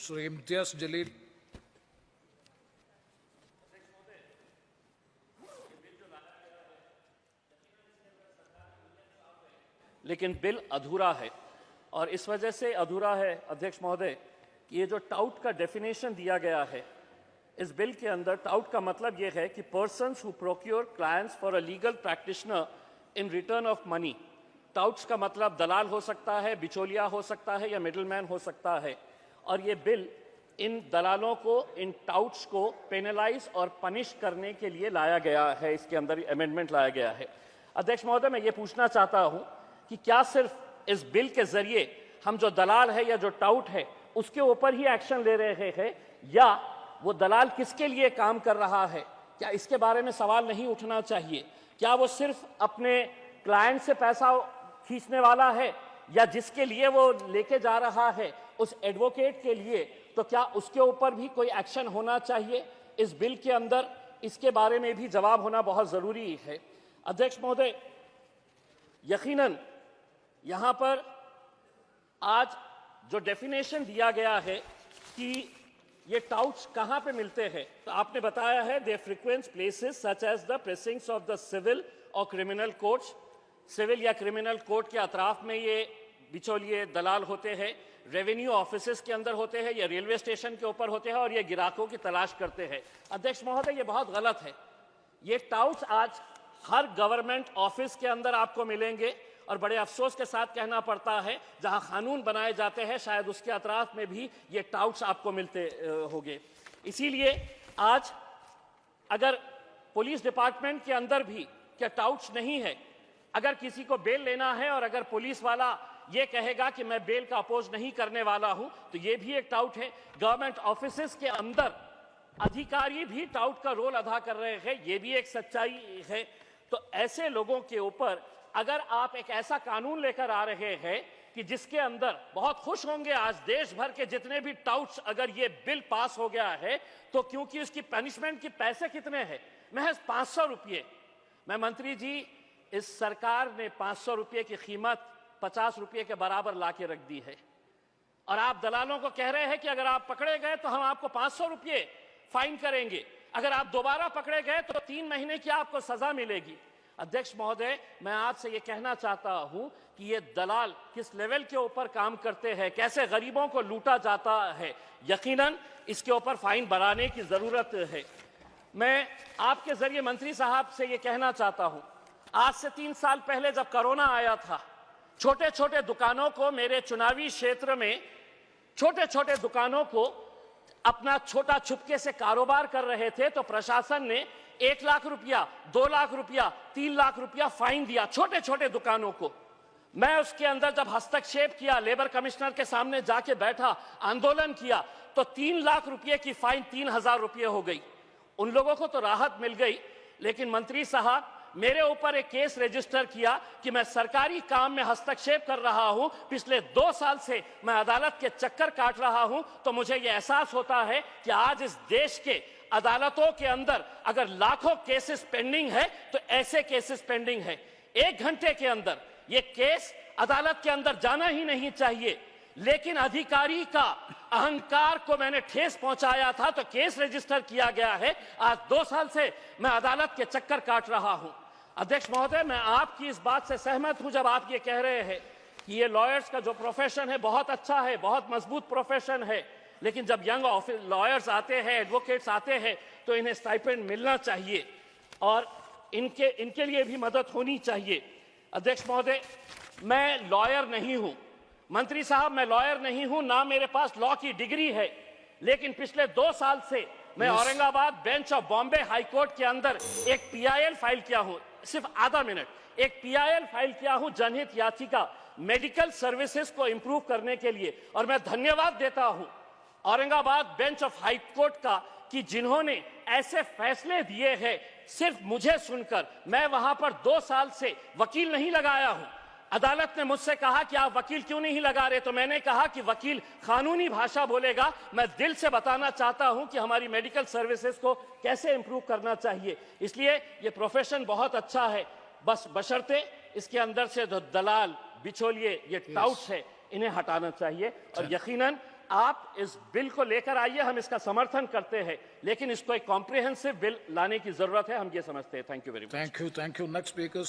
Mr. Imtiaz Jalil. लेकिन bill अधूरा है और इस वजह से अधूरा है अध्यक्ष महोदय कि ये जो टाउट का डेफिनेशन दिया गया है इस बिल के अंदर, टाउट का मतलब ये है कि persons who procure clients for a legal practitioner in return of money. Touts का मतलब दलाल हो सकता है, बिचौलिया हो सकता है या मिडलमैन हो सकता है। और ये बिल इन दलालों को, इन टाउट्स को पेनलाइज और पनिश करने के लिए लाया गया है। इसके अंदर अमेंडमेंट लाया गया है। अध्यक्ष महोदय, मैं ये पूछना चाहता हूं कि क्या सिर्फ इस बिल के जरिए हम जो दलाल है या जो टाउट है उसके ऊपर ही एक्शन ले रहे हैं, या वो दलाल किसके लिए काम कर रहा है, क्या इसके बारे में सवाल नहीं उठना चाहिए? क्या वो सिर्फ अपने क्लाइंट से पैसा खींचने वाला है, या जिसके लिए वो लेके जा रहा है उस एडवोकेट के लिए, तो क्या उसके ऊपर भी कोई एक्शन होना चाहिए इस बिल के अंदर? इसके बारे में भी जवाब होना बहुत जरूरी है। अध्यक्ष महोदय, यकीनन यहां पर आज जो डेफिनेशन दिया गया है कि ये टाउट्स कहां पे मिलते हैं, तो आपने बताया है they frequent places such as the precincts of the civil और क्रिमिनल कोर्ट्स। सिविल या क्रिमिनल कोर्ट के अतराफ में ये बिचौलिए दलाल होते हैं, रेवेन्यू ऑफिसेस के अंदर होते हैं या रेलवे स्टेशन के ऊपर होते हैं और ये गिराकों की तलाश करते हैं। अध्यक्ष महोदय, ये बहुत गलत है। ये टाउट्स आज हर गवर्नमेंट ऑफिस के अंदर आपको मिलेंगे और बड़े अफसोस के साथ कहना पड़ता है जहां कानून बनाए जाते हैं शायद उसके अतराफ में भी ये टाउट्स आपको मिलते होंगे। इसीलिए आज अगर पुलिस डिपार्टमेंट के अंदर भी क्या टाउट्स नहीं है, अगर किसी को बेल लेना है और अगर पुलिस वाला ये कहेगा कि मैं बेल का अपोज नहीं करने वाला हूं, तो ये भी एक टाउट है। गवर्नमेंट ऑफिसेस के अंदर अधिकारी भी टाउट का रोल अदा कर रहे हैं, ये भी एक सच्चाई है। तो ऐसे लोगों के ऊपर अगर आप एक ऐसा कानून लेकर आ रहे हैं कि जिसके अंदर, बहुत खुश होंगे आज देश भर के जितने भी टाउट्स, अगर ये बिल पास हो गया है तो, क्योंकि उसकी पनिशमेंट के पैसे कितने हैं, महज 500 रुपये। मैं मंत्री जी, इस सरकार ने 500 रुपये की कीमत 50 रुपये के बराबर लाके रख दी है और आप दलालों को कह रहे हैं कि अगर आप पकड़े गए तो हम आपको 500 रुपये फाइन करेंगे, अगर आप दोबारा पकड़े गए तो 3 महीने की आपको सजा मिलेगी। अध्यक्ष महोदय, मैं आपसे ये कहना चाहता हूं कि ये दलाल किस लेवल के ऊपर काम करते हैं, कैसे गरीबों को लूटा जाता है। यकीनन इसके ऊपर फाइन बढ़ाने की जरूरत है। मैं आपके जरिए मंत्री साहब से ये कहना चाहता हूं, आज से 3 साल पहले जब कोरोना आया था, छोटे छोटे दुकानों को, मेरे चुनावी क्षेत्र में छोटे छोटे दुकानों को अपना छोटा छुपके से कारोबार कर रहे थे तो प्रशासन ने 1 लाख रुपया, 2 लाख रुपया, 3 लाख रुपया फाइन दिया छोटे छोटे दुकानों को। मैं उसके अंदर जब हस्तक्षेप किया, लेबर कमिश्नर के सामने जाके बैठा, आंदोलन किया, तो 3 लाख रुपये की फाइन 3000 रुपये हो गई। उन लोगों को तो राहत मिल गई, लेकिन मंत्री साहब मेरे ऊपर एक केस रजिस्टर किया कि मैं सरकारी काम में हस्तक्षेप कर रहा हूं, पिछले 2 साल से मैं अदालत के चक्कर काट रहा हूं। तो मुझे यह एहसास होता है कि आज इस देश के अदालतों के अंदर अगर लाखों केसेस पेंडिंग है तो ऐसे केसेस पेंडिंग है। 1 घंटे के अंदर यह केस अदालत के अंदर जाना ही नहीं चाहिए, लेकिन अधिकारी का अहंकार को मैंने ठेस पहुंचाया था तो केस रजिस्टर किया गया है। आज 2 साल से मैं अदालत के चक्कर काट रहा हूं। अध्यक्ष महोदय, मैं आपकी इस बात से सहमत हूं जब आप ये कह रहे हैं कि ये लॉयर्स का जो प्रोफेशन है बहुत अच्छा है, बहुत मजबूत प्रोफेशन है, लेकिन जब यंग लॉयर्स आते हैं, एडवोकेट्स आते हैं, तो इन्हें स्टाइपेंड मिलना चाहिए और इनके लिए भी मदद होनी चाहिए। अध्यक्ष महोदय, मैं लॉयर नहीं हूं, मंत्री साहब मैं लॉयर नहीं हूं, ना मेरे पास लॉ की डिग्री है, लेकिन पिछले 2 साल से मैं Aurangabad bench of Bombay high court के अंदर एक PIL फाइल किया हूं, सिर्फ आधा मिनट, एक PIL फाइल किया हूं जनहित याचिका मेडिकल सर्विसेज को इंप्रूव करने के लिए। और मैं धन्यवाद देता हूं Aurangabad bench of high court का कि जिन्होंने ऐसे फैसले दिए हैं सिर्फ मुझे सुनकर। मैं वहां पर 2 साल से वकील नहीं लगाया हूं। अदालत ने मुझसे कहा कि आप वकील क्यों नहीं लगा रहे, तो मैंने कहा कि वकील कानूनी भाषा बोलेगा। मैं दिल से बताना चाहता हूं कि हमारी मेडिकल सर्विसेज को कैसे इंप्रूव करना चाहिए। इसलिए ये प्रोफेशन बहुत अच्छा है, बस बशर्ते इसके अंदर से जो दलाल, बिचौलिए, ये टाउट्स है, इन्हें हटाना चाहिए और यकीनन आप इस बिल को लेकर आइए, हम इसका समर्थन करते हैं, लेकिन इसको एक कॉम्प्रिहेंसिव बिल लाने की जरूरत है, हम ये समझते हैं। Thank you very much. Thank you. Thank you. Next speakers.